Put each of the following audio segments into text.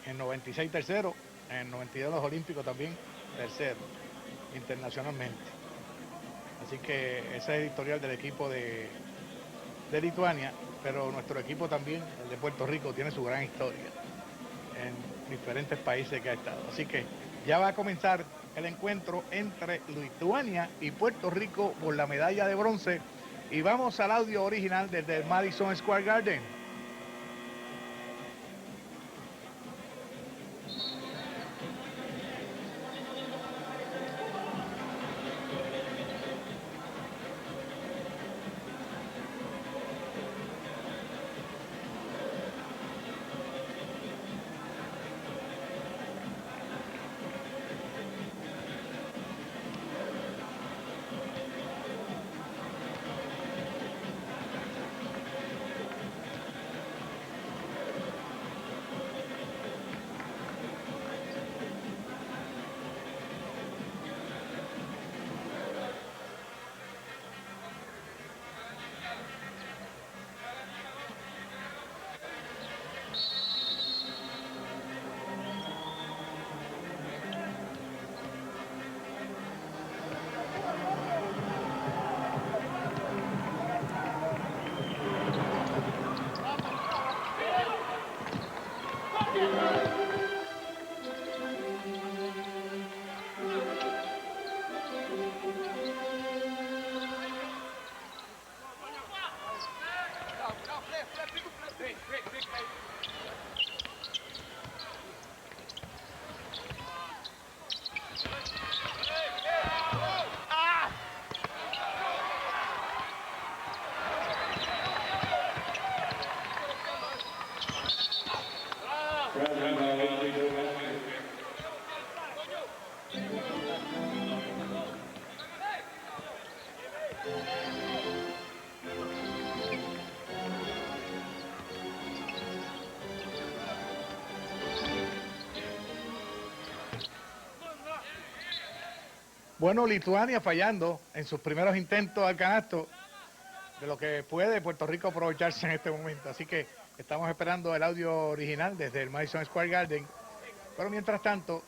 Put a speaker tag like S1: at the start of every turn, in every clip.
S1: en 96 tercero, en 92 los Olímpicos también tercero, internacionalmente. Así que ese es el historial del equipo de Lituania, pero nuestro equipo también, el de Puerto Rico, tiene su gran historia en diferentes países que ha estado. Así que ya va a comenzar el encuentro entre Lituania y Puerto Rico por la medalla de bronce. Y vamos al audio original desde el Madison Square Garden. Bueno, Lituania fallando en sus primeros intentos al canasto, de lo que puede Puerto Rico aprovecharse en este momento. Así que estamos esperando el audio original desde el Madison Square Garden. Pero mientras tanto,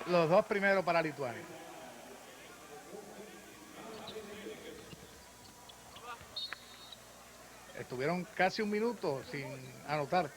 S1: los dos primeros para Lituania. Estuvieron casi un minuto sin anotar.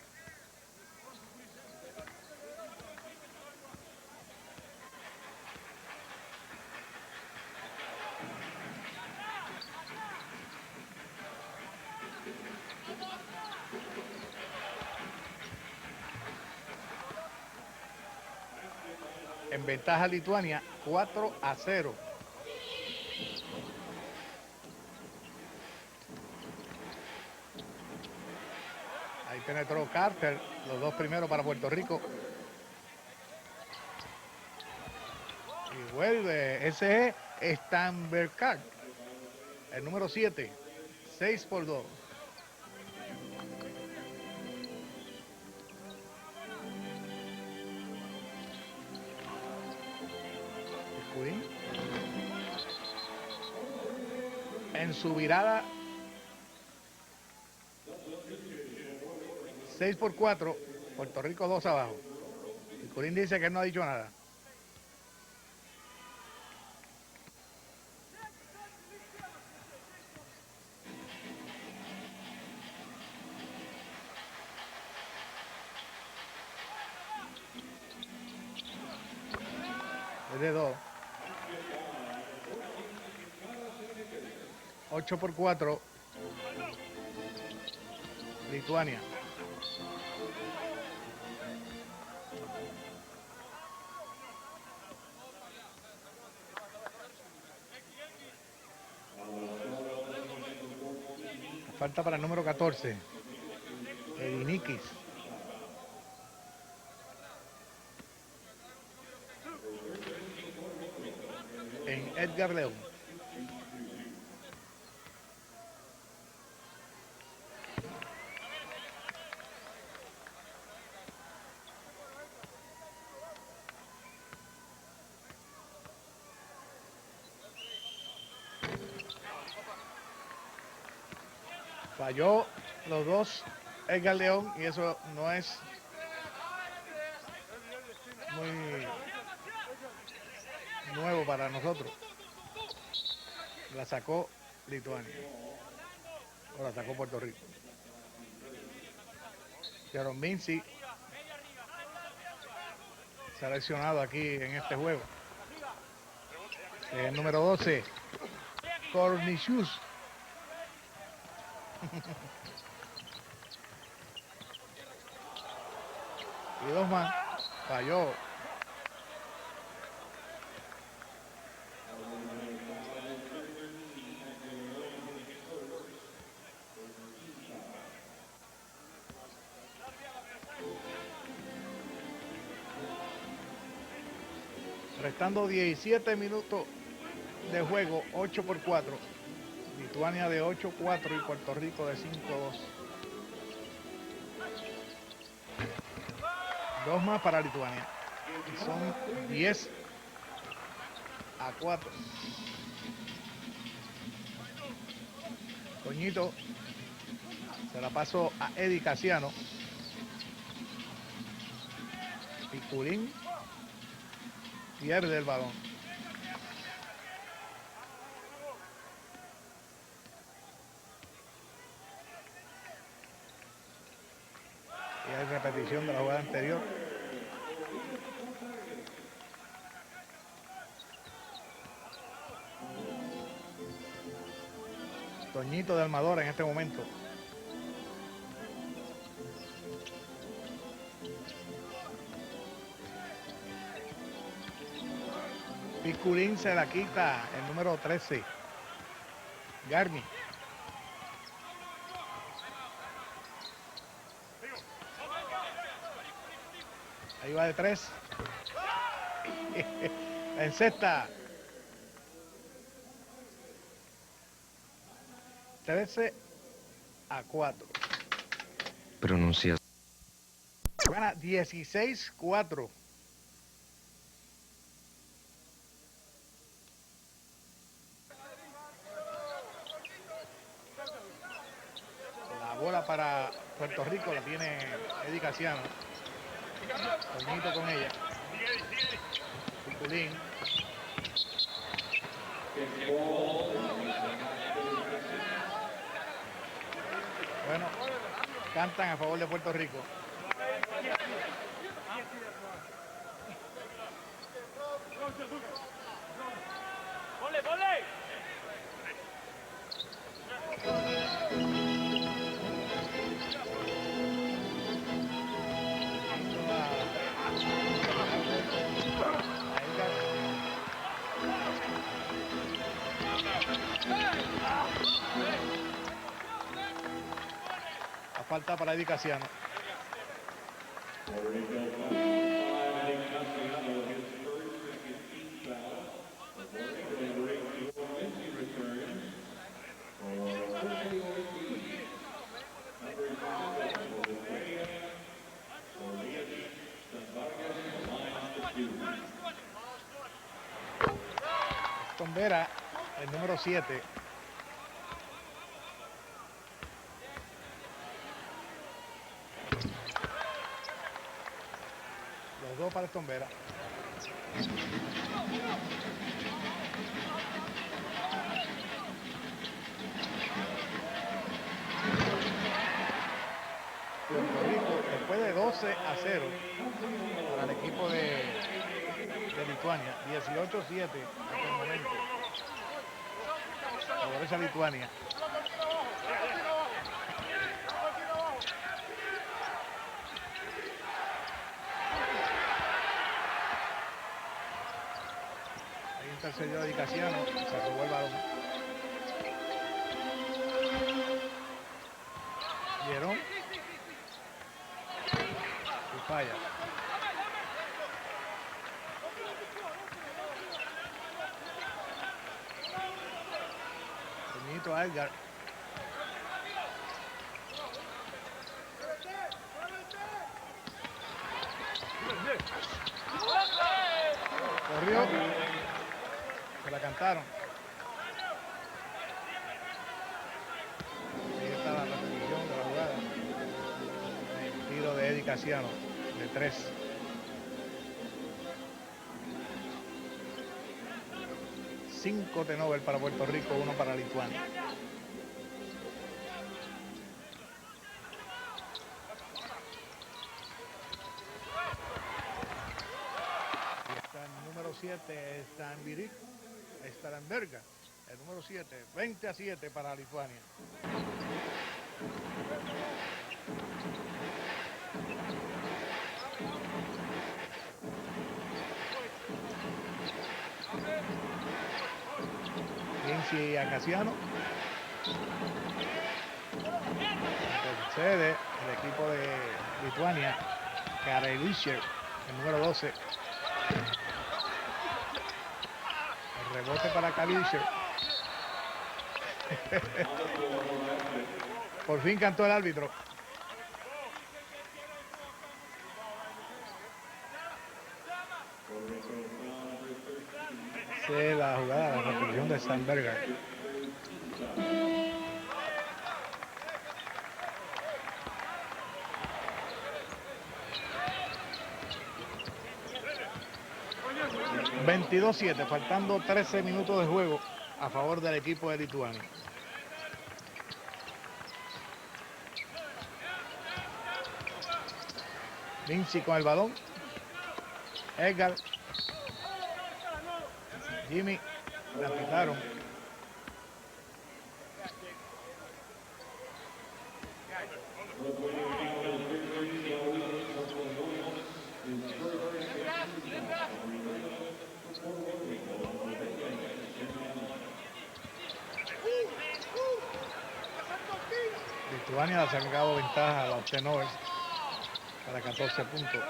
S1: En ventaja Lituania, 4-0. Ahí penetró Carter, los dos primeros para Puerto Rico. Y vuelve, ese es Stamberkart, el número 7, 6-2. En su virada 6-4, Puerto Rico 2 abajo. Y Curín dice que él no ha dicho nada. Es de 2. 8-4. Lituania. Falta para el número 14. Edinikis. En Edgar León. Falló los dos Edgar León, y eso no es muy nuevo para nosotros. La sacó Lituania, o la sacó Puerto Rico. Jaron Mincy, seleccionado aquí en este juego. El número 12, Cornicius. Y dos más, falló. Restando 17 minutos de juego, 8-4. Lituania de 8-4 y Puerto Rico de 5-2. Dos más para Lituania. Y son 10-4. Toñito se la pasó a Eddie Casiano. Piculín pierde el balón. Y hay repetición de la jugada anterior. Toñito de Almador en este momento. Piculín se la quita el número 13. Garni. Ahí va de 3. En cesta. 13-4.
S2: Pronunciación.
S1: Gana 16-4. La bola para Puerto Rico la tiene Eddie Casiano. Toñito con ella. Piculín. Bueno, cantan a favor de Puerto Rico. A falta para Eddie Casiano. Vera, el número 7. Los dos para Vera. Puerto Rico, después de 12-0 para el equipo de Lituania, 18-7 hasta el momento. Favorece a Lituania. Ahí intercedió a Di Casiano, se robó el balón. Vieron. Y falla. Toñito a Edgar. Corrió. Se la cantaron. Ahí está la repetición de la jugada. Eddie Casiano de 3. Cinco turnovers para Puerto Rico, 1 para Lituania. Y está el número 7, Starenberga, el número 7, 20-7 para Lituania. Vinci a Casiano. Intercede el equipo de Lituania. Karelischer, el número 12. El rebote para Karelischer. Por fin cantó el árbitro. Esa es la jugada, la repetición de Sandberger. ...22-7, faltando 13 minutos de juego... ...a favor del equipo de Lituania. Vinci con el balón. Edgar. Jimmy. La pitaron. Lituania ha sacado ventaja a los tenores para 14 puntos.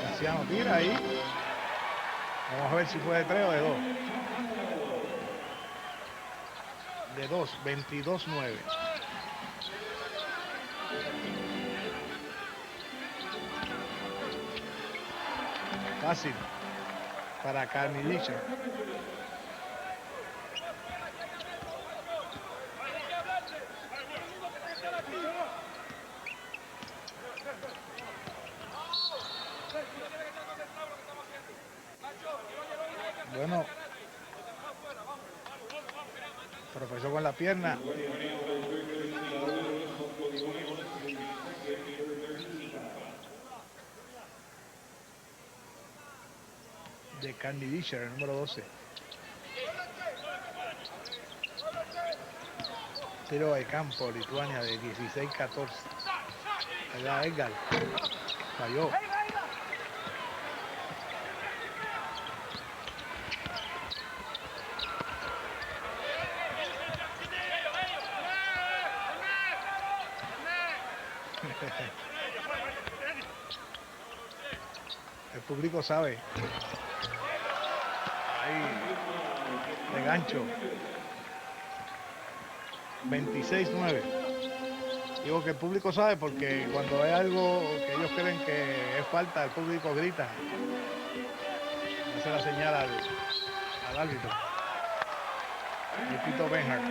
S1: Casiano tira ahí. Vamos a ver si fue de 3 o de 2. De 2, 22-9. Fácil para Karelischer. Bueno, tropezó con la pierna. De Karelischer, el número 12. Tiro de campo, Lituania de 16-14. Allá Edgar. Falló. El público sabe. Ahí, de gancho. 26-9. Digo que el público sabe porque cuando hay algo que ellos creen que es falta, el público grita. Hace la señal al árbitro. Y Pito Benhart.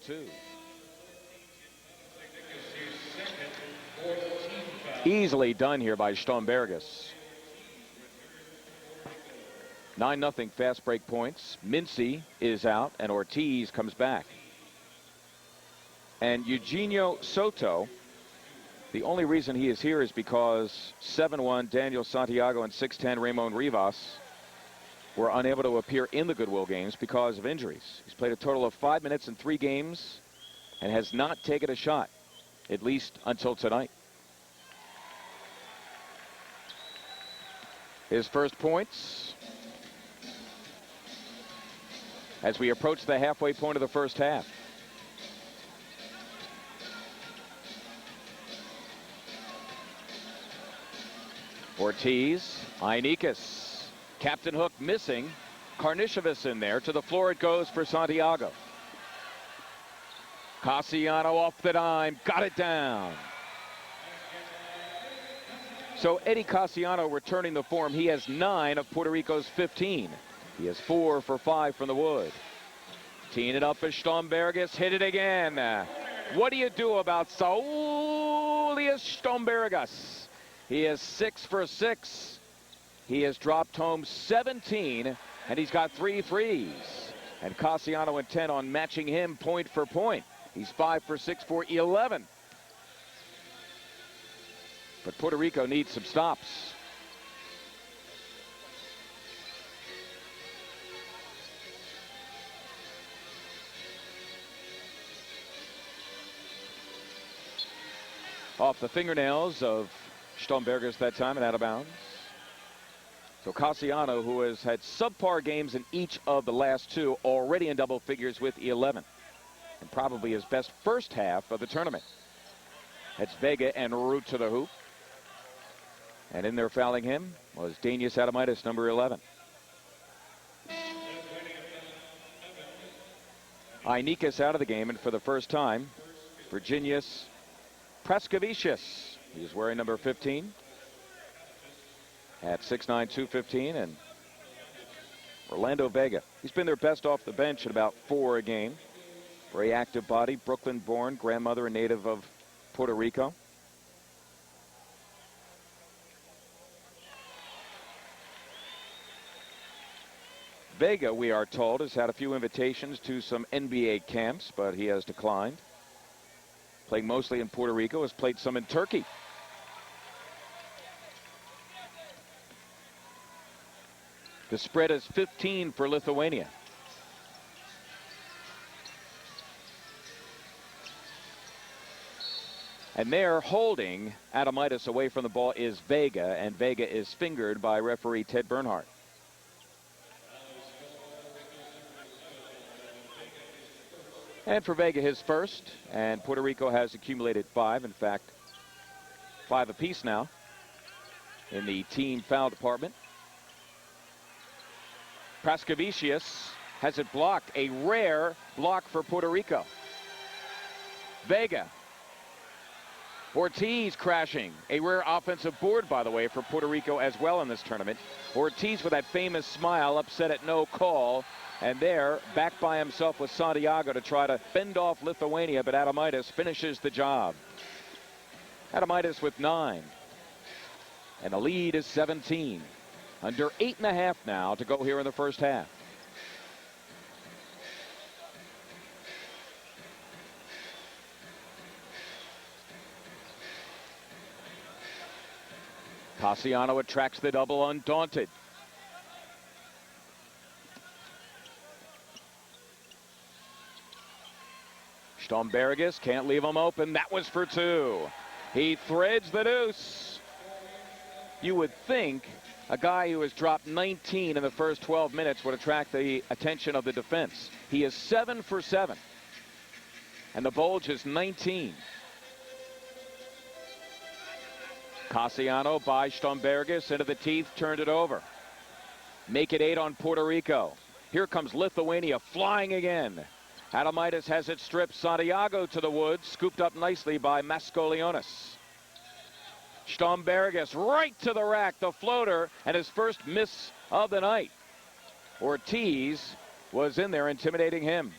S3: 2. Easily done here by Stombergus. 9-0 fast break points. Mincy is out, and Ortiz comes back. And Eugenio Soto, the only reason he is here is because 7-1 Daniel Santiago and 6-10 Ramon Rivas were unable to appear in the Goodwill games because of injuries. He's played a total of 5 minutes in 3 games and has not taken a shot, at least until tonight. His first points as we approach the halfway point of the first half. Ortiz, Ianikas, Captain Hook missing. Karnisovas in there. To the floor it goes for Santiago. Cassiano off the dime, got it down. So Eddie Cassiano returning the form. He has 9 of Puerto Rico's 15. He has 4 for 5 from the wood. Teeing it up as Stombergus, hit it again. What do you do about Saulius Stombergus? He is 6 for 6. He has dropped home 17, and he's got 3 threes. And Cassiano intent on matching him point for point. He's 5 for 6 for 11. But Puerto Rico needs some stops. Off the fingernails of Stombergus that time and out of bounds. So Cassiano, who has had subpar games in each of the last 2, already in double figures with 11. And probably his best first half of the tournament. That's Vega en route to the hoop. And in there fouling him was Danius Adamitis, number 11. Ianikas out of the game, and for the first time, Virginius Praskovicius. He's wearing number 15 at 6'9", 215, and Orlando Vega. He's been their best off the bench at about 4 a game. Very active body, Brooklyn-born, grandmother and native of Puerto Rico. Vega, we are told, has had a few invitations to some NBA camps, but he has declined. Playing mostly in Puerto Rico, has played some in Turkey. The spread is 15 for Lithuania. And there, holding Adamitis away from the ball is Vega, and Vega is fingered by referee Ted Bernhardt. And for Vega, his first, and Puerto Rico has accumulated 5. In fact, 5 apiece now in the team foul department. Praskovicius has it blocked, a rare block for Puerto Rico. Vega. Ortiz crashing, a rare offensive board, by the way, for Puerto Rico as well in this tournament. Ortiz with that famous smile, upset at no call. And there, back by himself with Santiago to try to fend off Lithuania, but Adamitis finishes the job. Adamitis with 9. And the lead is 17. Under 8.5 now to go here in the first half. Cassiano attracts the double undaunted. Stombergus can't leave him open. That was for 2. He threads the deuce. You would think a guy who has dropped 19 in the first 12 minutes would attract the attention of the defense. He is 7 for 7. And the bulge is 19. Cassiano by Stombergus into the teeth, turned it over. Make it 8 on Puerto Rico. Here comes Lithuania flying again. Adamitis has it stripped. Santiago to the woods, scooped up nicely by Mascolionis. Stombergus right to the rack, the floater, and his first miss of the night. Ortiz was in there intimidating him.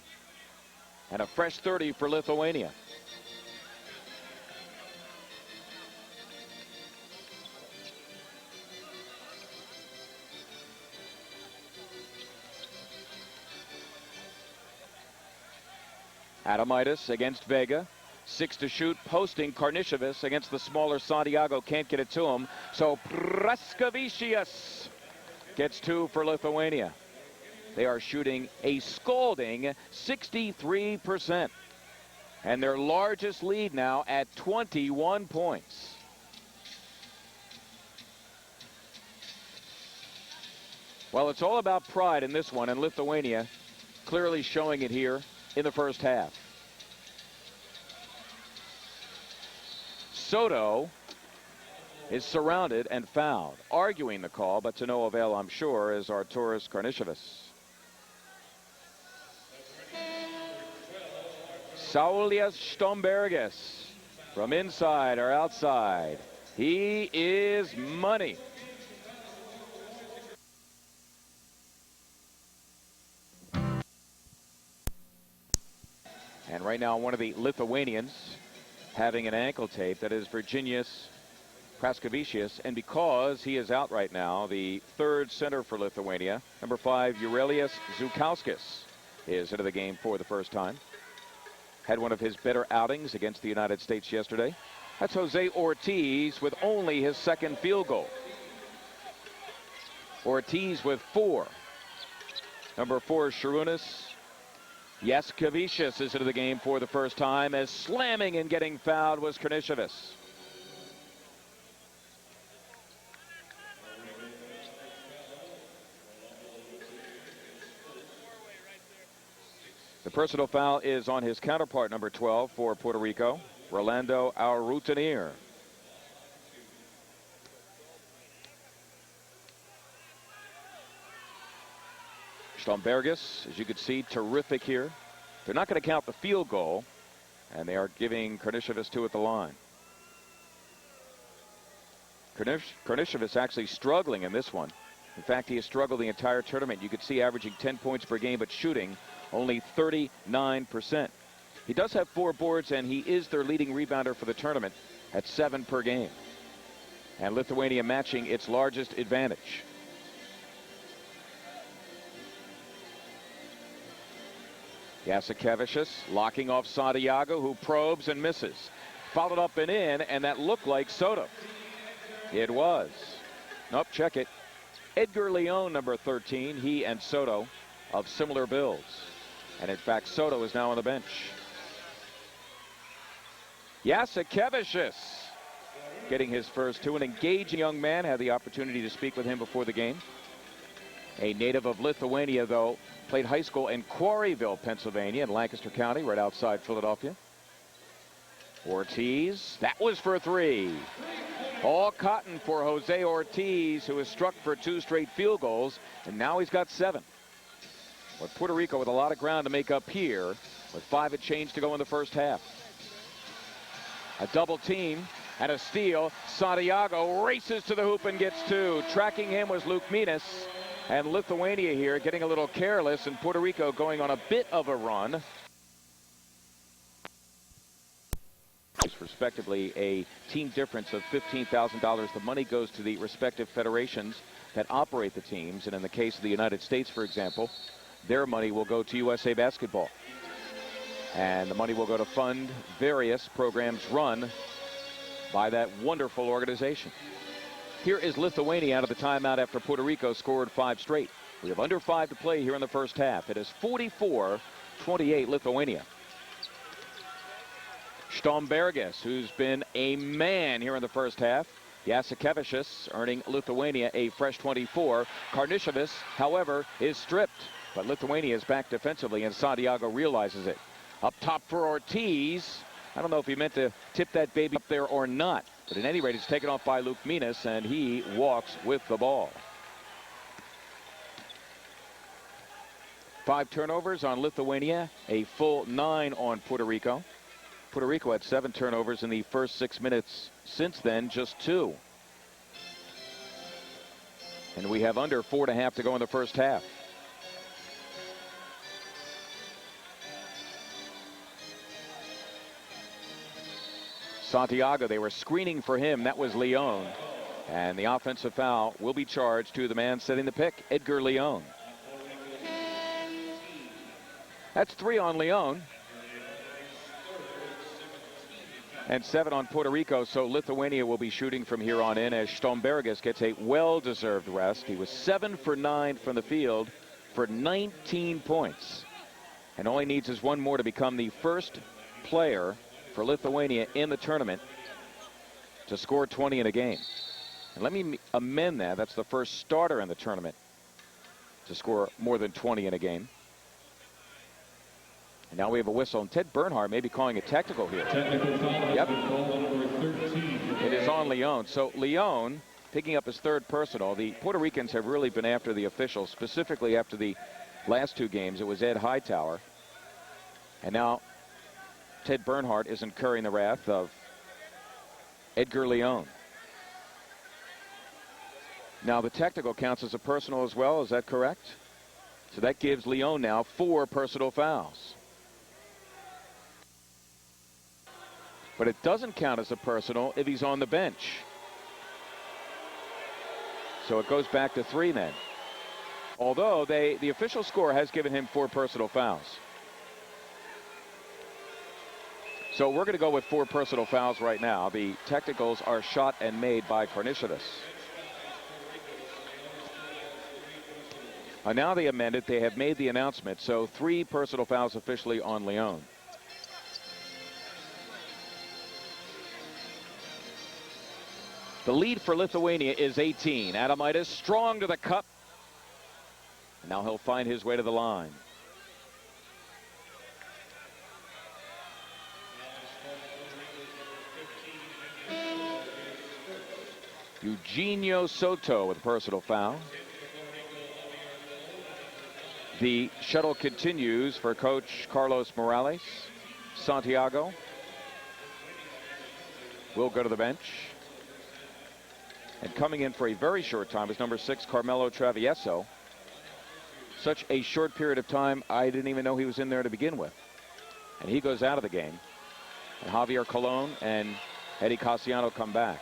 S3: And a fresh 30 for Lithuania. Adamaitis against Vega. 6 to shoot, posting Karnišovas against the smaller Santiago. Can't get it to him. So Praskavicius gets 2 for Lithuania. They are shooting a scalding 63%. And their largest lead now at 21 points. Well, it's all about pride in this one, and Lithuania clearly showing it here in the first half. Soto is surrounded and fouled, arguing the call, but to no avail, I'm sure, is Arturas Karnišovas. Saulius Štombergas from inside or outside. He is money. And right now, one of the Lithuanians having an ankle tape. That is Virginijus Praskavicius. And because he is out right now, the third center for Lithuania, number 5, Eurelius Zukauskis, is into the game for the first time. Had one of his better outings against the United States yesterday. That's Jose Ortiz with only his second field goal. Ortiz with 4. Number 4, Sharunas Jaskevicius is into the game for the first time, as slamming and getting fouled was Karnišovas. The personal foul is on his counterpart, number 12 for Puerto Rico, Rolando Arrutinier. Štombergas, as you can see, terrific here. They're not going to count the field goal, and they are giving Karnišovas 2 at the line. Karnišovas actually struggling in this one. In fact, he has struggled the entire tournament. You could see averaging 10 points per game, but shooting only 39%. He does have 4 boards, and he is their leading rebounder for the tournament at 7 per game. And Lithuania matching its largest advantage. Jasikevicius locking off Santiago, who probes and misses. Followed up and in, and that looked like Soto. It was. Nope, check it. Edgar Leon, number 13, he and Soto of similar builds. And in fact, Soto is now on the bench. Jasikevicius getting his first 2. An engaging young man. Had the opportunity to speak with him before the game. A native of Lithuania, though. Played high school in Quarryville, Pennsylvania, in Lancaster County, right outside Philadelphia. Ortiz, that was for 3. All cotton for Jose Ortiz, who has struck for 2 straight field goals, and now he's got 7. But Puerto Rico with a lot of ground to make up here, with 5 at change to go in the first half. A double team and a steal. Santiago races to the hoop and gets 2. Tracking him was Luke Minas. And Lithuania here getting a little careless, and Puerto Rico going on a bit of a run. Respectively, a team difference of $15,000. The money goes to the respective federations that operate the teams. And in the case of the United States, for example, their money will go to USA Basketball. And the money will go to fund various programs run by that wonderful organization. Here is Lithuania out of the timeout after Puerto Rico scored 5 straight. We have under 5 to play here in the first half. It is 44-28 Lithuania. Štombergas, who's been a man here in the first half. Jasikevicius earning Lithuania a fresh 24. Karnišovas, however, is stripped. But Lithuania is back defensively, and Santiago realizes it. Up top for Ortiz. I don't know if he meant to tip that baby up there or not. But at any rate, it's taken off by Luke Minas, and he walks with the ball. 5 turnovers on Lithuania, a full 9 on Puerto Rico. Puerto Rico had 7 turnovers in the first 6 minutes. Since then, just 2. And we have under 4.5 to go in the first half. Santiago, they were screening for him. That was Leon. And the offensive foul will be charged to the man setting the pick, Edgar Leon. That's 3 on Leon. And 7 on Puerto Rico, so Lithuania will be shooting from here on in as Stombergis gets a well-deserved rest. He was 7 for 9 from the field for 19 points. And all he needs is one more to become the first player for Lithuania in the tournament to score 20 in a game. And let me amend that. That's the first starter in the tournament to score more than 20 in a game. And now we have a whistle, and Ted Bernhardt may be calling a technical here.
S4: Technical foul.
S3: Yep.
S4: Number 13.
S3: It is on Leon. So Leon picking up his 3rd personal. The Puerto Ricans have really been after the officials, specifically after the last 2 games. It was Ed Hightower. And now Ted Bernhardt is incurring the wrath of Edgar Leon. Now the technical counts as a personal as well. Is that correct? So that gives Leon now 4 personal fouls. But it doesn't count as a personal if he's on the bench. So it goes back to 3 then. Although the official score has given him 4 personal fouls. So we're going to go with 4 personal fouls right now. The technicals are shot and made by Karnishitis. Now they amended. They have made the announcement. So 3 personal fouls officially on Leon. The lead for Lithuania is 18. Adamaitis strong to the cup. And now he'll find his way to the line. Eugenio Soto with a personal foul. The shuttle continues for Coach Carlos Morales. Santiago will go to the bench. And coming in for a very short time is number 6, Carmelo Travieso. Such a short period of time, I didn't even know he was in there to begin with. And he goes out of the game. And Javier Colon and Eddie Cassiano come back.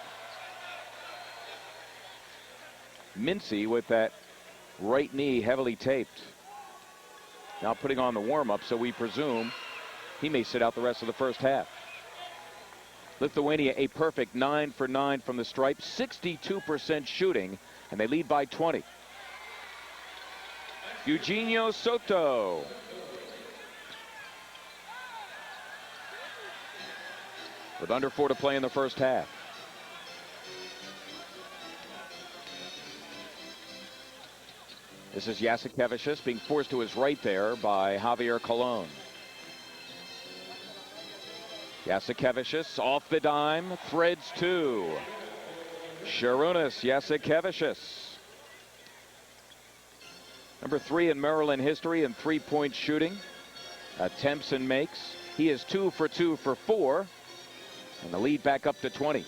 S3: Mincy with that right knee heavily taped. Now putting on the warm-up, so we presume he may sit out the rest of the first half. Lithuania a perfect 9 for 9 from the stripe, 62% shooting, and they lead by 20. Eugenio Soto. With under 4 to play in the first half. This is Jasikevicius being forced to his right there by Javier Colon. Jasikevicius off the dime, threads 2. Sharunas Jasikevicius. Number 3 in Maryland history in 3-point shooting. Attempts and makes. He is 2 for 2 for 4. And the lead back up to 20.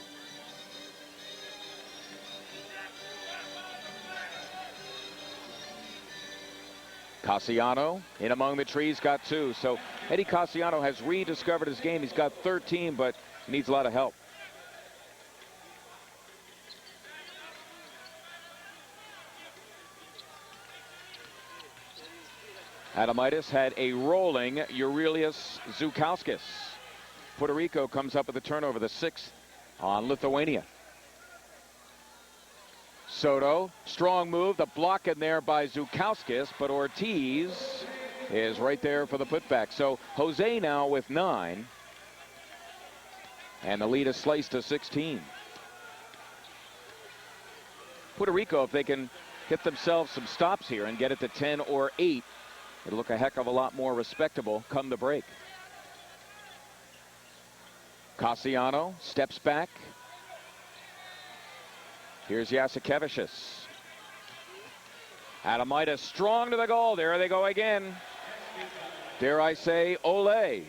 S3: Cassiano in among the trees got 2. So Eddie Cassiano has rediscovered his game. He's got 13, but he needs a lot of help. Adamaitis had a rolling Aurelius Zukauskis. Puerto Rico comes up with a turnover, the 6th on Lithuania. Soto, strong move, the block in there by Zukauskis, but Ortiz is right there for the putback. So Jose now with 9, and the lead is sliced to 16. Puerto Rico, if they can get themselves some stops here and get it to 10 or 8, it'll look a heck of a lot more respectable come the break. Cassiano steps back. Here's Jasikevicius. Adamaitis strong to the goal. There they go again. Dare I say, ole.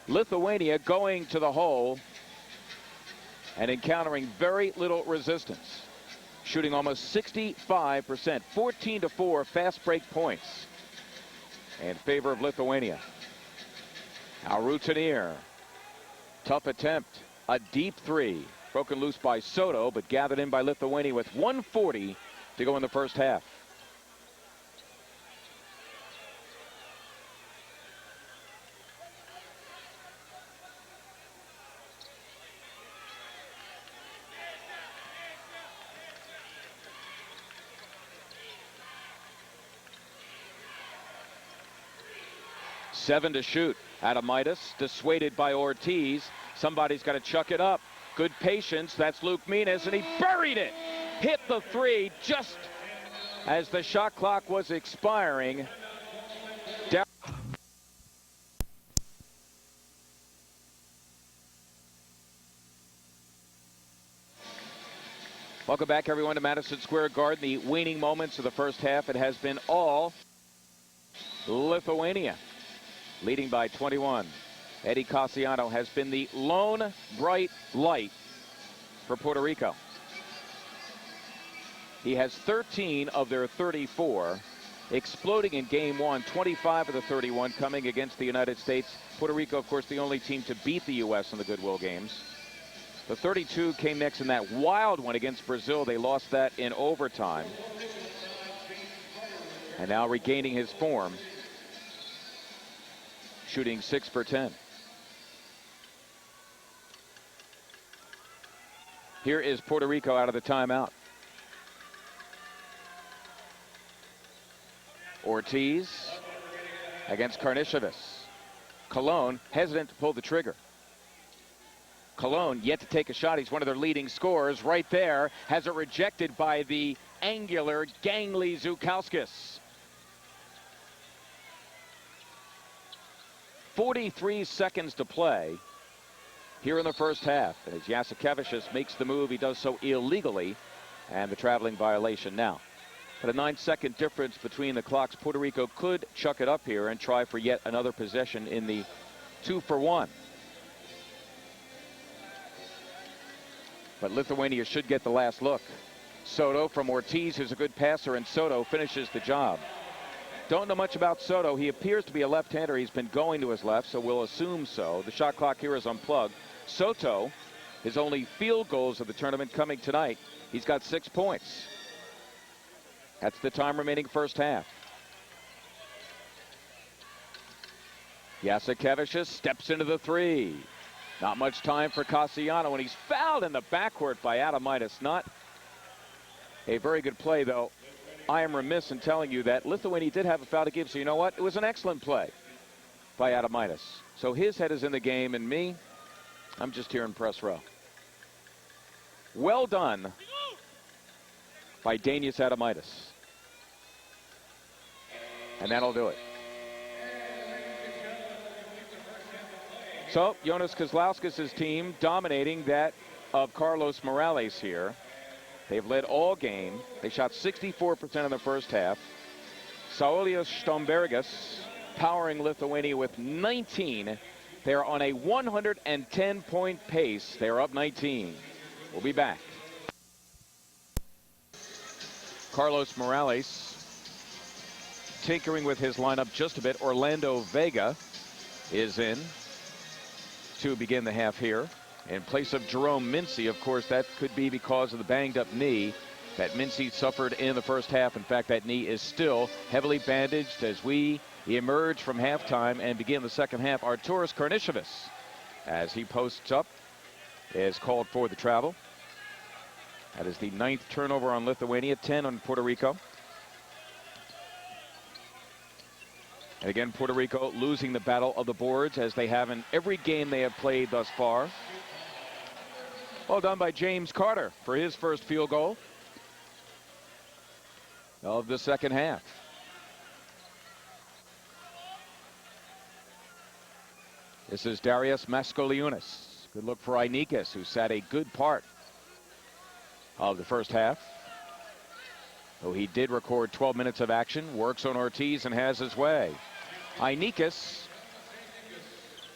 S3: Lithuania going to the hole and encountering very little resistance. Shooting almost 65%. 14-4 fast break points in favor of Lithuania. Now Routinier Tough attempt. A deep three. Broken loose by Soto, but gathered in by Lithuania with 1:40 to go in the first half. Seven to shoot. Adamitis dissuaded by Ortiz. Somebody's got to chuck it up. Good patience. That's Luke Menas, and he buried it. Hit the three just as the shot clock was expiring. Welcome back, everyone, to Madison Square Garden. The waning moments of the first half. It has been all Lithuania, leading by 21. Eddie Cassiano has been the lone bright light for Puerto Rico. He has 13 of their 34, exploding in game one, 25 of the 31 coming against the United States. Puerto Rico, of course, the only team to beat the U.S. in the Goodwill games. The 32 came next in that wild one against Brazil. They lost that in overtime. And now regaining his form, shooting 6 for 10. Here is Puerto Rico out of the timeout. Ortiz against Karnisovas. Colon hesitant to pull the trigger. Colon yet to take a shot. He's one of their leading scorers. Right there, has it rejected by the angular, gangly Zukauskis. 43 seconds to play here in the first half. And as Jasikevicius makes the move, he does so illegally, and the traveling violation now. But a 9-second difference between the clocks. Puerto Rico could chuck it up here and try for yet another possession in the 2-for-1. But Lithuania should get the last look. Soto from Ortiz, who's a good passer, and Soto finishes the job. Don't know much about Soto. He appears to be a left-hander. He's been going to his left, so we'll assume so. The shot clock here is unplugged. Soto, his only field goals of the tournament coming tonight. He's got 6 points. That's the time remaining first half. Jasikevicius steps into the three. Not much time for Cassiano, and he's fouled in the backcourt by Adamitis. Not a very good play, though. I am remiss in telling you that Lithuania did have a foul to give, so you know what? It was an excellent play by Adamitis. So his head is in the game, and me, I'm just here in press row. Well done by Dainius Adamitis. And that'll do it. So Jonas Kozlauskis' team dominating that of Carlos Morales here. They've led all game. They shot 64% in the first half. Saulius Stombergas powering Lithuania with 19. They're on a 110-point pace. They're up 19. We'll be back. Carlos Morales tinkering with his lineup just a bit. Orlando Vega is in to begin the half here. In place of Jerome Mincy, of course, that could be because of the banged-up knee that Mincy suffered in the first half. In fact, that knee is still heavily bandaged as we emerge from halftime and begin the second half. Arturas Karnisovas, as he posts up, is called for the travel. That is the 9th turnover on Lithuania, 10 on Puerto Rico. And again, Puerto Rico losing the battle of the boards as they have in every game they have played thus far. Well done by James Carter for his first field goal of the second half. This is Darius Mascoliunas. Good look for Inikas, who sat a good part of the first half. Though he did record 12 minutes of action, works on Ortiz and has his way. Inikas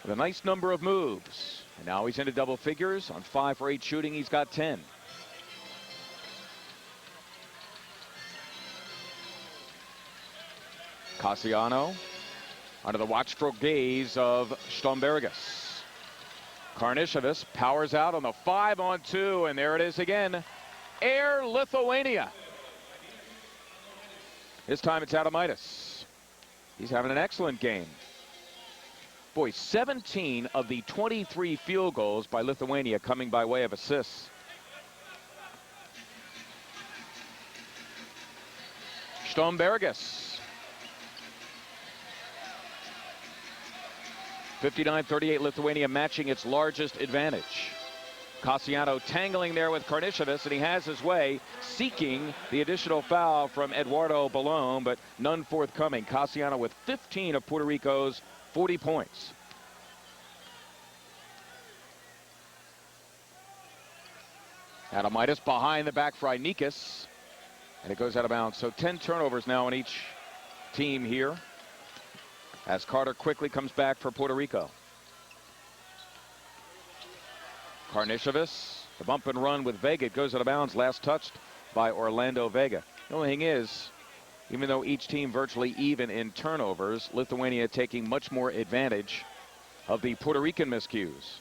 S3: with a nice number of moves. And now he's into double figures. On 5 for 8 shooting, he's got 10. Cassiano under the watchful gaze of Stombergas. Karnisovas powers out on the 5-on-2, and there it is again. Air Lithuania. This time it's Adomaitis. He's having an excellent game. Boy, 17 of the 23 field goals by Lithuania coming by way of assists. Stombergis. 59-38, Lithuania matching its largest advantage. Cassiano tangling there with Karnisovas, and he has his way, seeking the additional foul from Eduardo Ballone, but none forthcoming. Cassiano with 15 of Puerto Rico's 40 points. Adomaitis behind the back for Inikas, and it goes out of bounds. So 10 turnovers now on each team here, as Carter quickly comes back for Puerto Rico. Karnisovas, the bump and run with Vega. It goes out of bounds, last touched by Orlando Vega. The only thing is, even though each team virtually even in turnovers, Lithuania taking much more advantage of the Puerto Rican miscues.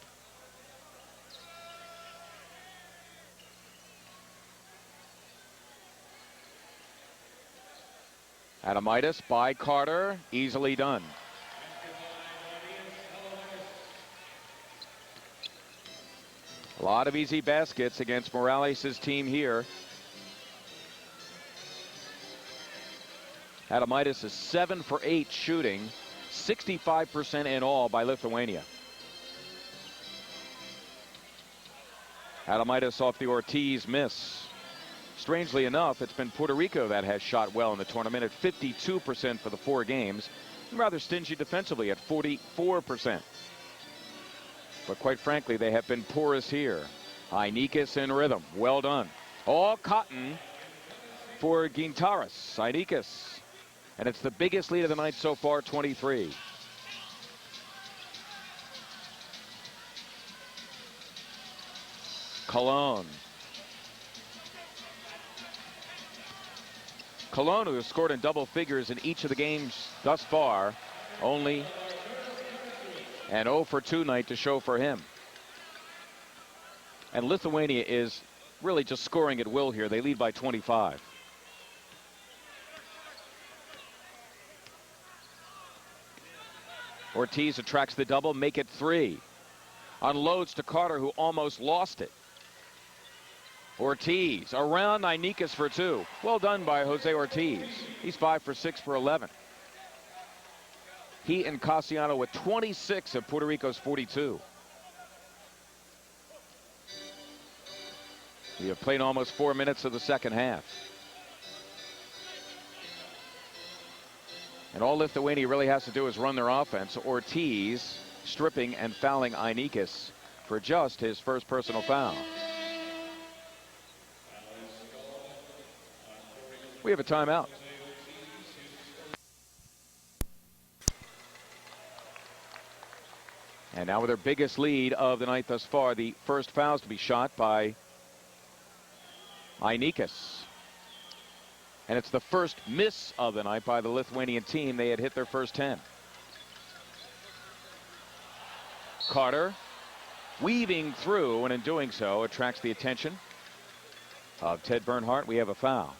S3: Adomaitis by Carter, easily done. A lot of easy baskets against Morales' team here. Adomaitis is 7 for 8 shooting, 65% in all by Lithuania. Adomaitis off the Ortiz miss. Strangely enough, it's been Puerto Rico that has shot well in the tournament at 52% for the 4 games. Rather stingy defensively at 44%. But quite frankly, they have been porous here. Inikas in rhythm. Well done. All cotton for Gintaras. Inikas. And it's the biggest lead of the night so far, 23. Cologne. Cologne, who has scored in double figures in each of the games thus far, only an 0 for 2 night to show for him. And Lithuania is really just scoring at will here. They lead by 25. Ortiz attracts the double, make it 3. Unloads to Carter, who almost lost it. Ortiz around Inikas for 2. Well done by Jose Ortiz. He's 5 for 6 for 11. He and Cassiano with 26 of Puerto Rico's 42. We have played almost 4 minutes of the second half. And all Lithuania really has to do is run their offense. Ortiz stripping and fouling Inikas for just his first personal foul. We have a timeout. And now with their biggest lead of the night thus far, the first fouls to be shot by Inikas. And it's the first miss of the night by the Lithuanian team. They had hit their first 10. Carter weaving through, and in doing so attracts the attention of Ted Bernhardt. We have a foul.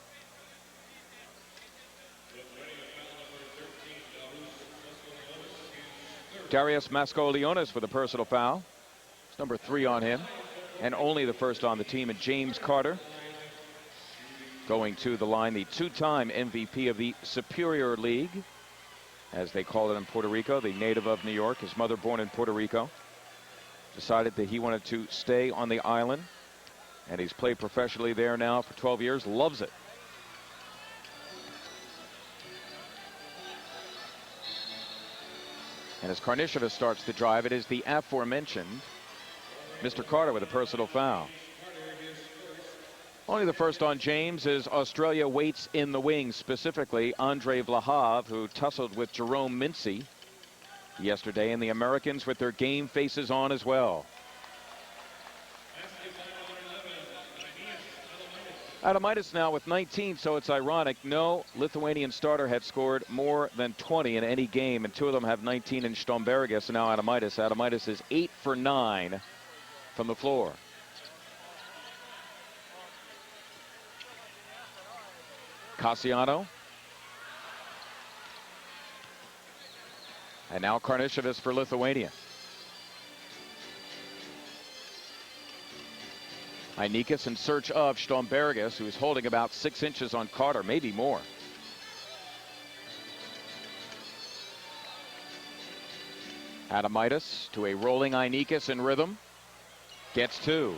S3: Darius Mascolionis for the personal foul. It's number 3 on him, and only the first on the team. And James Carter going to the line, the 2-time MVP of the Superior League, as they call it in Puerto Rico, the native of New York. His mother born in Puerto Rico. Decided that he wanted to stay on the island, and he's played professionally there now for 12 years. Loves it. And as Karnisovas starts the drive, it is the aforementioned Mr. Carter with a personal foul. Only the first on James as Australia waits in the wings, specifically Andre Vlahov, who tussled with Jerome Mincy yesterday, and the Americans with their game faces on as well. Adamaitis now with 19, so it's ironic. No Lithuanian starter had scored more than 20 in any game, and two of them have 19 in Stombergis and now Adamaitis. Adamaitis is 8 for 9 from the floor. Cassiano. And now Karnišovas for Lithuania. Ainikis in search of Stombergis, who is holding about 6 inches on Carter, maybe more. Adamaitis to a rolling Ainikis in rhythm. Gets 2.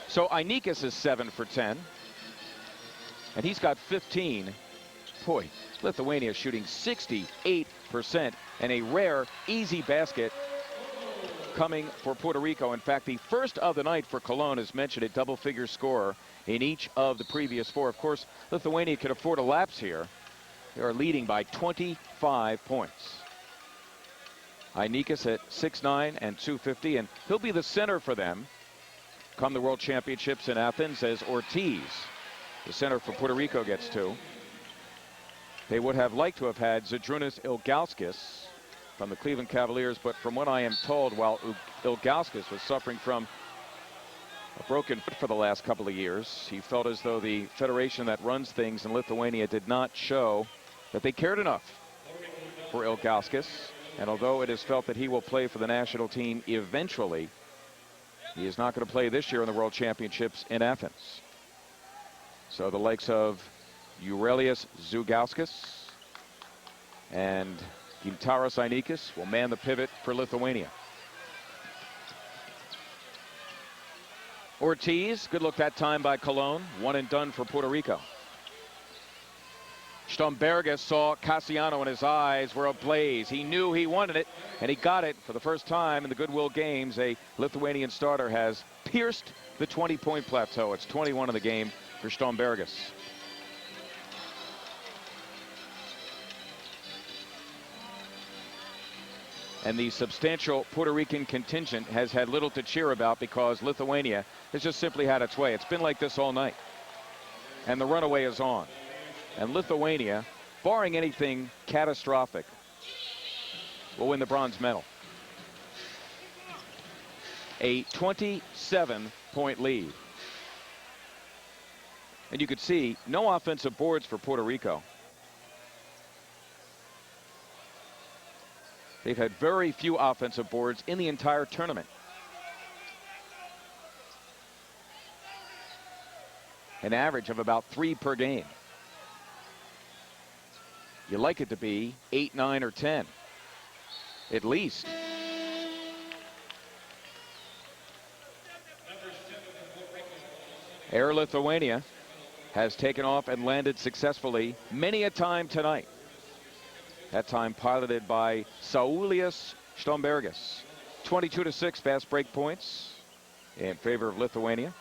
S3: So Ainikis is 7 for 10. And he's got 15. Boy, Lithuania shooting 68%, and a rare, easy basket coming for Puerto Rico. In fact, the first of the night for Cologne, as mentioned, a double-figure scorer in each of the previous 4. Of course, Lithuania can afford a lapse here. They are leading by 25 points. Ainikis at 6'9" and 250, and he'll be the center for them come the World Championships in Athens, as Ortiz, the center for Puerto Rico, gets 2. They would have liked to have had Zydrunas Ilgauskas from the Cleveland Cavaliers, but from what I am told, while Ilgauskas was suffering from a broken foot for the last couple of years, he felt as though the federation that runs things in Lithuania did not show that they cared enough for Ilgauskas. And although it is felt that he will play for the national team eventually, he is not going to play this year in the World Championships in Athens. So the likes of Eurelius Zydrunas and Gintaras Ainikis will man the pivot for Lithuania. Ortiz, good look that time by Cologne. One and done for Puerto Rico. Stombergis saw Cassiano, and his eyes were ablaze. He knew he wanted it, and he got it for the first time in the Goodwill games. A Lithuanian starter has pierced the 20-point plateau. It's 21 in the game for Stombergis. And the substantial Puerto Rican contingent has had little to cheer about because Lithuania has just simply had its way. It's been like this all night. And the runaway is on. And Lithuania, barring anything catastrophic, will win the bronze medal. A 27-point lead. And you could see no offensive boards for Puerto Rico. They've had very few offensive boards in the entire tournament. An average of about 3 per game. You like it to be 8, 9, or 10, at least. Air Lithuania has taken off and landed successfully many a time tonight. That time piloted by Saulius Stombergis. 22-6 fast break points in favor of Lithuania.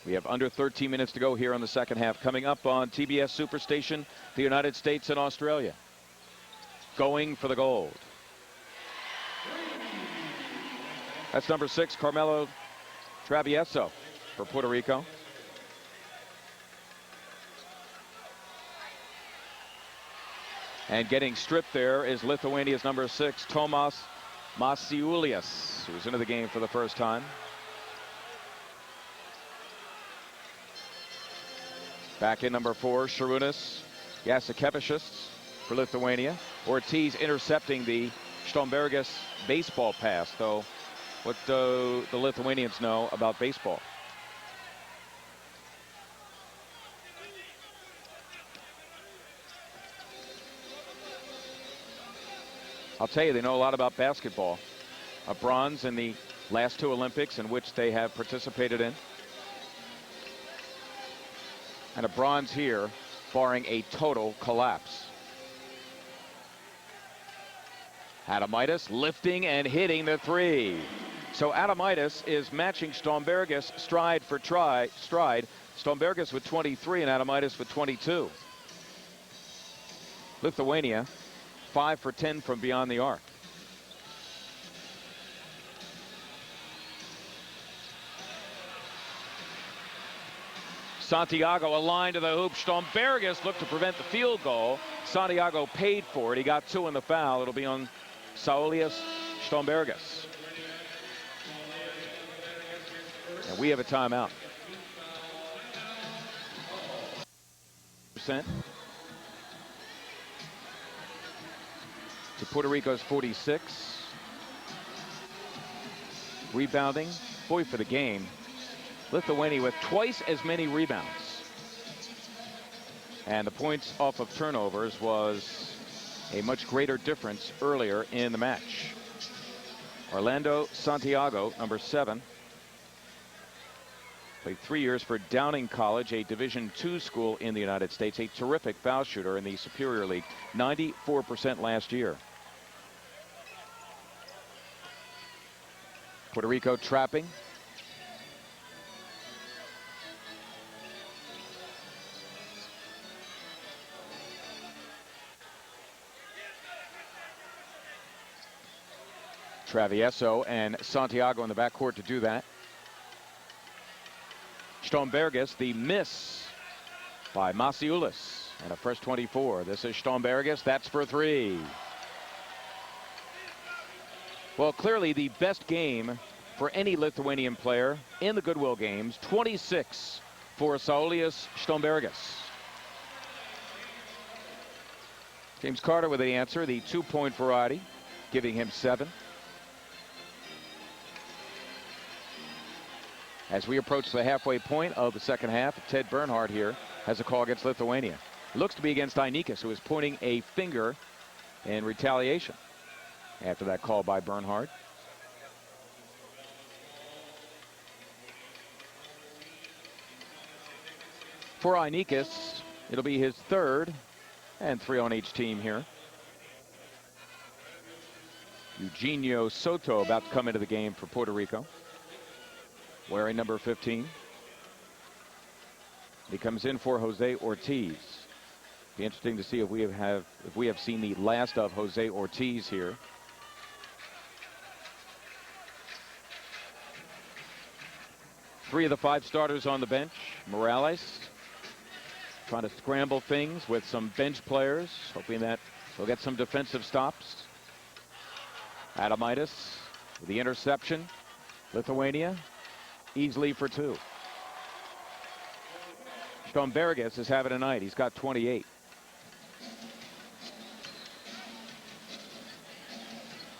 S3: We have under 13 minutes to go here on the second half. Coming up on TBS Superstation, the United States and Australia going for the gold. That's number 6, Carmelo Travieso for Puerto Rico. And getting stripped there is Lithuania's number 6, Tomas Masiulias, who's into the game for the first time. Back in number 4, Šarūnas Jasikevičius for Lithuania. Ortiz intercepting the Stombergis baseball pass, though. What do the Lithuanians know about baseball? I'll tell you, they know a lot about basketball. A bronze in the last 2 Olympics in which they have participated in. And a bronze here, barring a total collapse. Adamaitis lifting and hitting the 3. So Adamaitis is matching Stombergis stride for stride. Stombergis with 23 and Adamaitis with 22. Lithuania 5 for 10 from beyond the arc. Santiago, a line to the hoop. Stombergus looked to prevent the field goal. Santiago paid for it. He got 2 in the foul. It'll be on Saulius Stombergus. And we have a timeout. To Puerto Rico's 46. Rebounding, boy, for the game. Lithuania with twice as many rebounds. And the points off of turnovers was a much greater difference earlier in the match. Orlando Santiago, number 7. Played 3 years for Downing College, a Division II school in the United States. A terrific foul shooter in the Superior League. 94% last year. Puerto Rico trapping. Travieso and Santiago in the backcourt to do that. Stombergus, the miss by Maciulis, and a fresh 24. This is Stombergus. That's for 3. Well, clearly the best game for any Lithuanian player in the Goodwill games. 26 for Saulius Stombergus. James Carter with the answer, the 2-point variety, giving him 7. As we approach the halfway point of the second half, Ted Bernhardt here has a call against Lithuania. It looks to be against Ainikis, who is pointing a finger in retaliation after that call by Bernhardt. For Ainikis, it'll be his 3rd, and 3 on each team here. Eugenio Soto about to come into the game for Puerto Rico, wearing number 15. He comes in for Jose Ortiz. Be interesting to see if we have seen the last of Jose Ortiz here. Three of the 5 starters on the bench. Morales trying to scramble things with some bench players, hoping that he'll get some defensive stops. Adamitis with the interception. Lithuania easily for 2. Stombergus is having a night. He's got 28.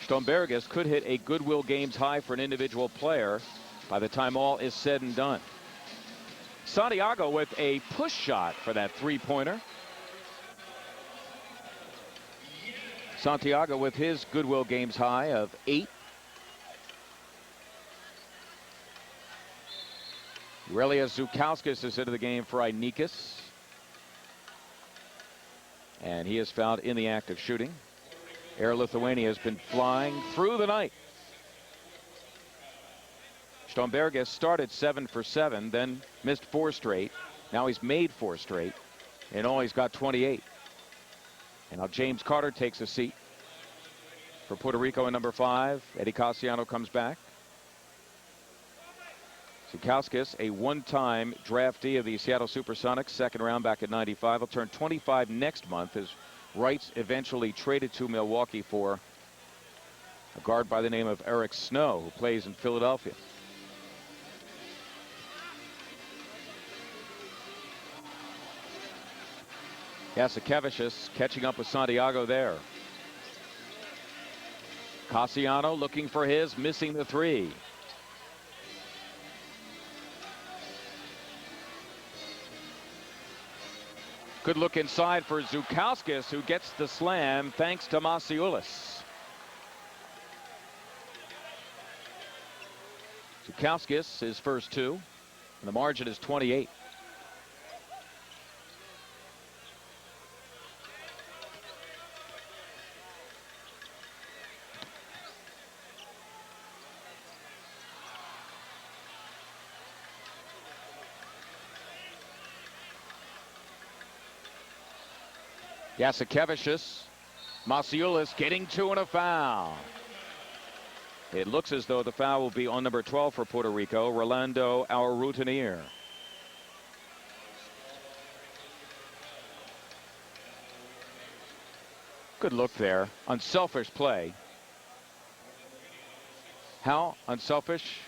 S3: Stombergus could hit a Goodwill games high for an individual player by the time all is said and done. Santiago with a push shot for that 3-pointer. Santiago with his Goodwill games high of 8. Aurelius Zukauskis is into the game for Ainikis. And he is found in the act of shooting. Air Lithuania has been flying through the night. Stombergus started 7 for 7, then missed 4 straight. Now he's made 4 straight. In all, he's got 28. And now James Carter takes a seat for Puerto Rico in number 5. Eddie Casiano comes back. Zukauskis, a one-time draftee of the Seattle Supersonics, 2nd round back at 95. He'll turn 25 next month. His rights eventually traded to Milwaukee for a guard by the name of Eric Snow, who plays in Philadelphia. Yasikevicius catching up with Santiago there. Casiano looking for his, missing the 3. Good look inside for Zukauskis, who gets the slam thanks to Maciulis. Zukauskis, his first 2, and the margin is 28. Yasikevicius, Maciulis getting 2 and a foul. It looks as though the foul will be on number 12 for Puerto Rico, Rolando, our routinier. Good look there. Unselfish play. How unselfish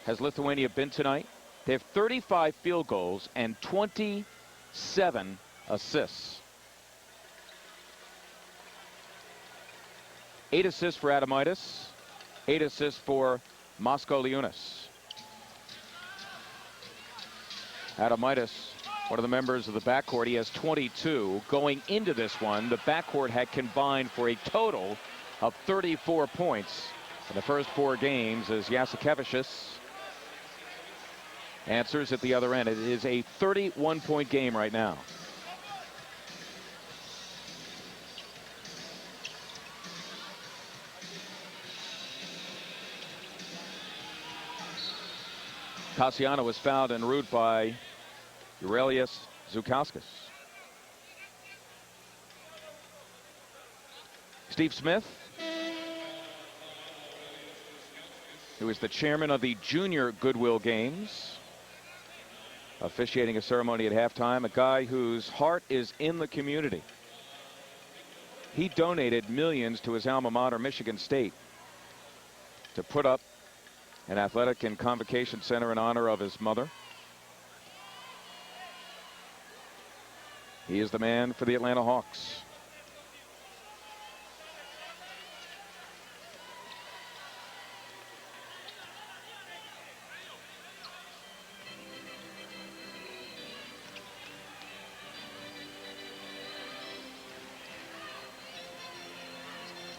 S3: has Lithuania been tonight? They have 35 field goals and 27 assists. 8 assists for Adamaitis. 8 assists for Moskoliunas. Adamaitis, one of the members of the backcourt, he has 22. Going into this one, the backcourt had combined for a total of 34 points in the first 4 games as Jasikevicius answers at the other end. It is a 31-point game right now. Cassiano was fouled en route by Aurelius Zukauskas. Steve Smith, who is the chairman of the Junior Goodwill Games, officiating a ceremony at halftime, a guy whose heart is in the community. He donated millions to his alma mater, Michigan State, to put up an athletic and convocation center in honor of his mother. He is the man for the Atlanta Hawks.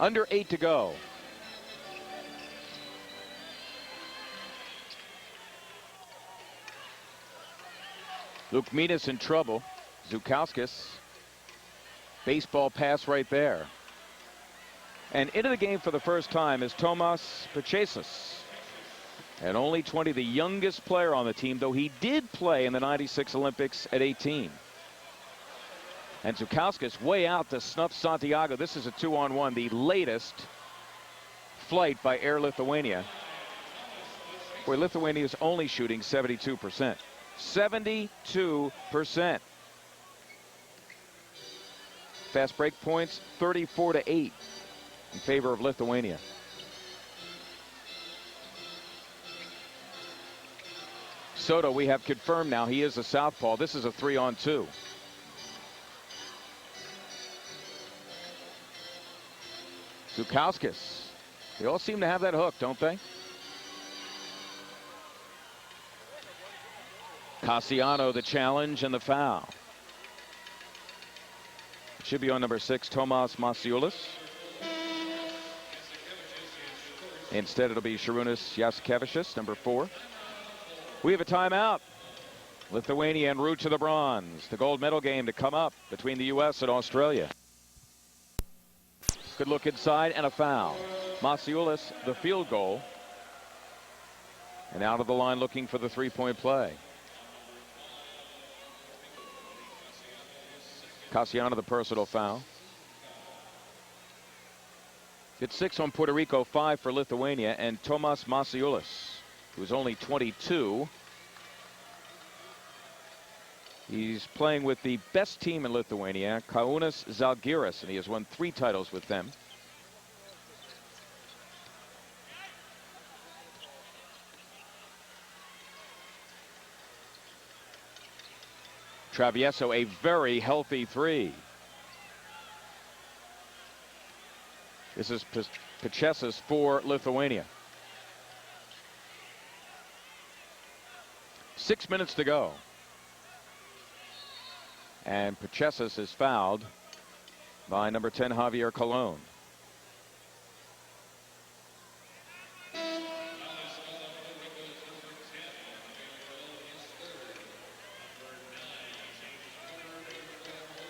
S3: Under 8 to go. Luke Minas in trouble. Zukauskas, baseball pass right there. And into the game for the first time is Tomas Pachesis. At only 20, the youngest player on the team, though he did play in the '96 Olympics at 18. And Zukauskas way out to snuff Santiago. This is a 2-on-1, the latest flight by Air Lithuania, where Lithuania is only shooting 72%. 72%. Fast break points 34-8 in favor of Lithuania. Soto, we have confirmed now, he is a southpaw. This is a 3-on-2. Zukauskas. They all seem to have that hook, don't they? Cassiano, the challenge and the foul. It should be on number 6, Tomas Masiulis. Instead, it'll be Šarūnas Jasikevicius, number 4. We have a timeout. Lithuania en route to the bronze. The gold medal game to come up between the U.S. and Australia. Good look inside and a foul. Masiulis, the field goal. And out of the line looking for the 3-point play. Cassiano, the personal foul. It's 6 on Puerto Rico, 5 for Lithuania, and Tomas Masiulis, who's only 22. He's playing with the best team in Lithuania, Kaunas Žalgiris, and he has won 3 titles with them. Travieso, a very healthy 3. This is Pachesis for Lithuania. 6 minutes to go. And Pachesis is fouled by number 10, Javier Colon.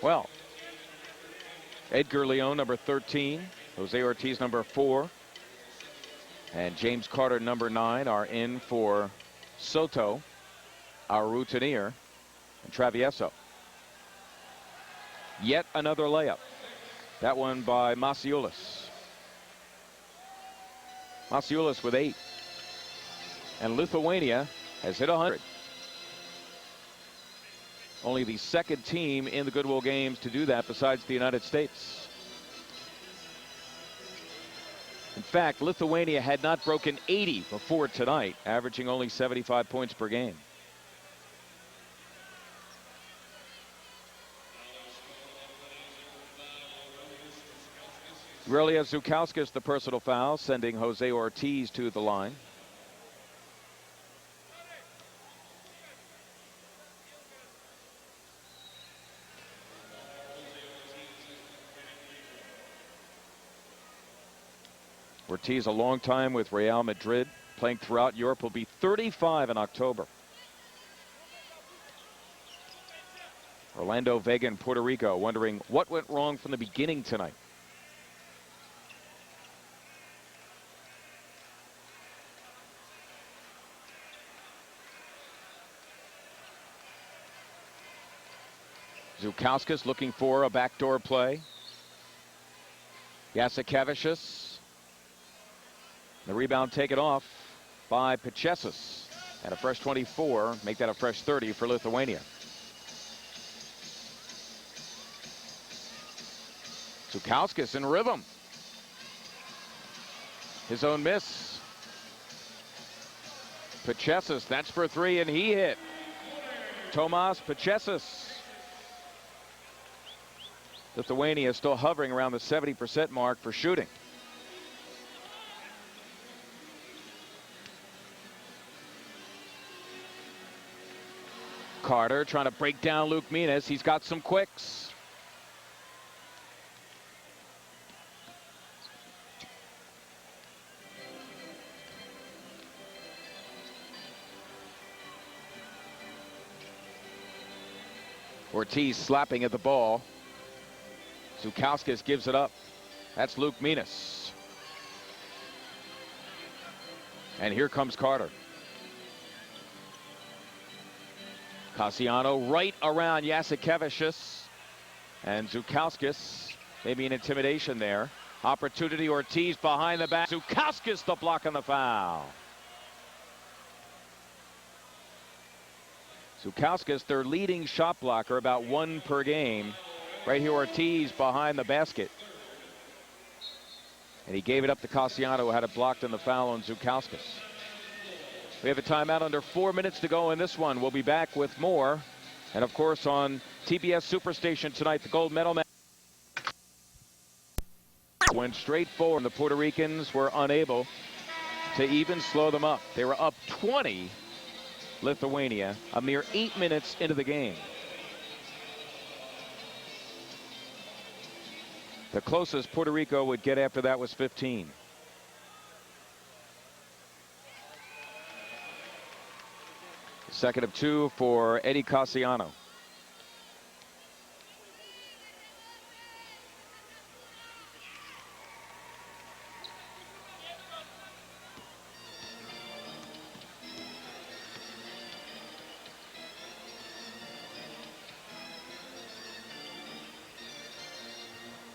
S3: Well, Edgar Leon, number 13, Jose Ortiz, number 4, and James Carter, number 9, are in for Soto, our routinier, and Travieso. Yet another layup. That one by Masiulis. Masiulis with 8. And Lithuania has hit 100. Only the second team in the Goodwill Games to do that besides the United States. fact, Lithuania had not broken 80 before tonight, averaging only 75 points per game. Aurelius Zukauskas, the personal foul, sending Jose Ortiz to the line. Ortiz, a long time with Real Madrid, playing throughout Europe, will be 35 in October. Orlando Vega in Puerto Rico wondering what went wrong from the beginning tonight. Zukauskas looking for a backdoor play. Jasikevicius. The rebound taken off by Pachesis. And a fresh 24, make that a fresh 30 for Lithuania. Zukauskas in rhythm. His own miss. Pachesis, that's for three, and he hit. Tomas Pachesis. Lithuania still hovering around the 70% mark for shooting. Carter trying to break down Luke Minas. He's got some quicks. Ortiz slapping at the ball. Zukauskas gives it up. That's Luke Minas. And here comes Carter. Cassiano right around Jasikevicius. And Zukauskas, maybe an intimidation there. Opportunity, Ortiz behind the back. Zukauskas the block on the foul. Zukauskas, their leading shot blocker, about one per game. Right here, Ortiz behind the basket. And he gave it up to Cassiano, who had it blocked on the foul on Zukauskas. We have a timeout, under 4 minutes to go in this one. We'll be back with more. And of course on TBS Superstation tonight, the gold medal match went straight forward. The Puerto Ricans were unable to even slow them up. They were up 20, Lithuania, a mere 8 minutes into the game. The closest Puerto Rico would get after that was 15. Second of two for Eddie Cassiano.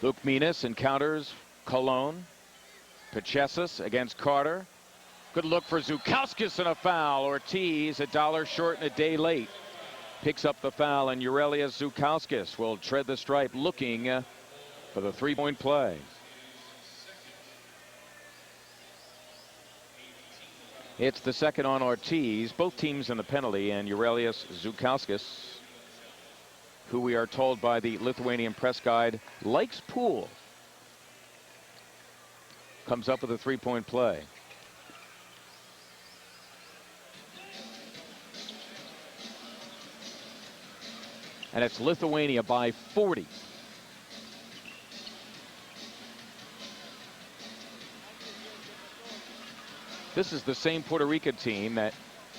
S3: Luke Minas encounters Colon. Pachesis against Carter. Good look for Zukauskas and a foul. Ortiz, $1 short and a day late, picks up the foul, and Aurelius Zukauskas will tread the stripe looking for the three-point play. It's the second on Ortiz. Both teams in the penalty, and Aurelius Zukauskas, who we are told by the Lithuanian press guide likes pool, comes up with a three-point play. And it's Lithuania by 40. This is the same Puerto Rican team that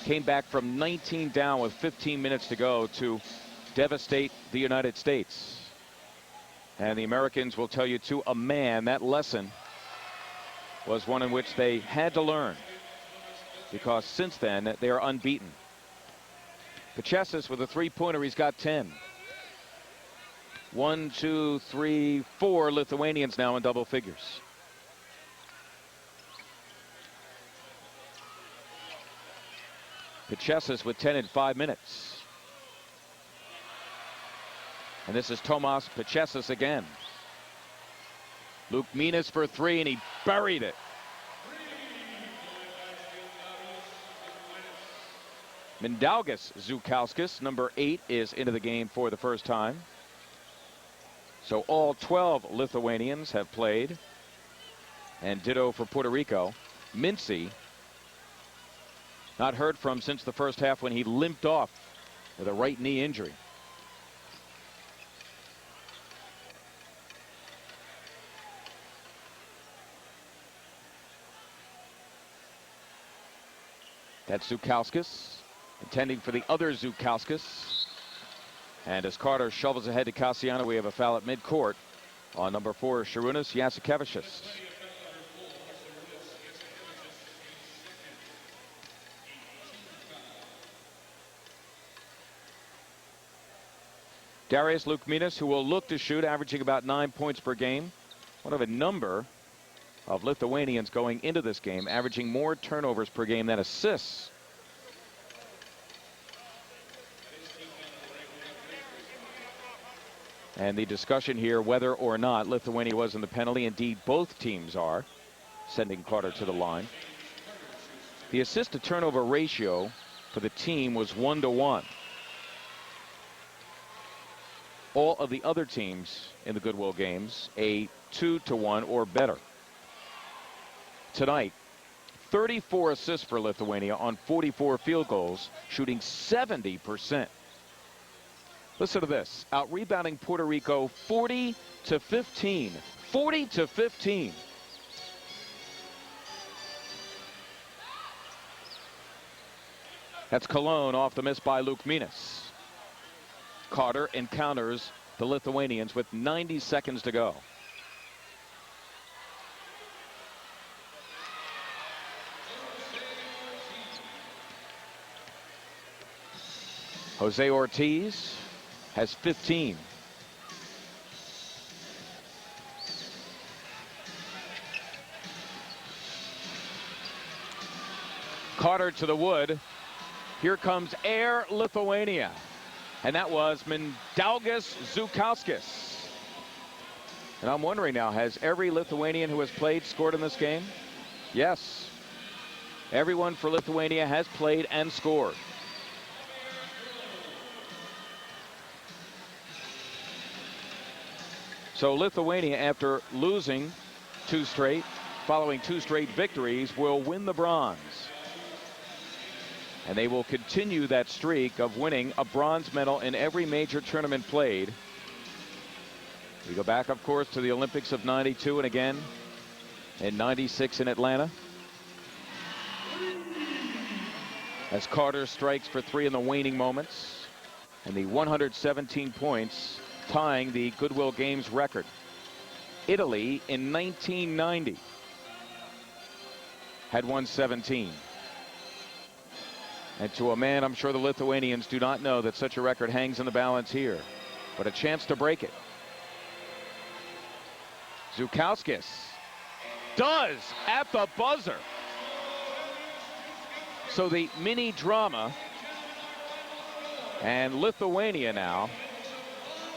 S3: came back from 19 down with 15 minutes to go to devastate the United States. And the Americans will tell you to a man that lesson was one in which they had to learn, because since then they are unbeaten. Pachesis with a three-pointer. He's got 10. 1, 2, 3, 4 Lithuanians now in double figures. Pachesis with 10 in 5 minutes. And this is Tomas Pachesis again. Luke Minas for three, and he buried it. Mindaugas Zukauskis, number 8, is into the game for the first time. So all 12 Lithuanians have played. And ditto for Puerto Rico. Mincy, not heard from since the first half when he limped off with a right knee injury. That's Zukauskis, intending for the other Zukauskis. And as Carter shovels ahead to Cassiano, we have a foul at midcourt on number 4, Sharunas Jasikevičius. Darius Lukminas, who will look to shoot, averaging about 9 points per game. One of a number of Lithuanians going into this game, averaging more turnovers per game than assists. And the discussion here, whether or not Lithuania was in the penalty. Indeed, both teams are, sending Carter to the line. The assist to turnover ratio for the team was 1-to-1. All of the other teams in the Goodwill games, a 2-to-1 or better. Tonight, 34 assists for Lithuania on 44 field goals, shooting 70%. Listen to this. Out rebounding Puerto Rico 40-15. 40-15. That's Cologne off the miss by Lukminas. Carter encounters the Lithuanians with 90 seconds to go. Jose Ortiz has 15. Carter to the wood. Here comes Air Lithuania. And that was Mindaugas Zukauskis. And I'm wondering now, has every Lithuanian who has played scored in this game? Yes. Everyone for Lithuania has played and scored. So Lithuania, after losing 2 straight, following 2 straight victories, will win the bronze. And they will continue that streak of winning a bronze medal in every major tournament played. We go back, of course, to the Olympics of '92 and again in '96 in Atlanta. As Carter strikes for 3 in the waning moments. And the 117 points tying the Goodwill Games record. Italy in 1990 had won 17. And to a man, I'm sure the Lithuanians do not know that such a record hangs in the balance here. But a chance to break it. Zukauskis does at the buzzer. So the mini drama. And Lithuania now,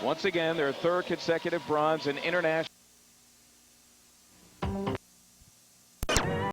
S3: once again, their 3rd consecutive bronze in international.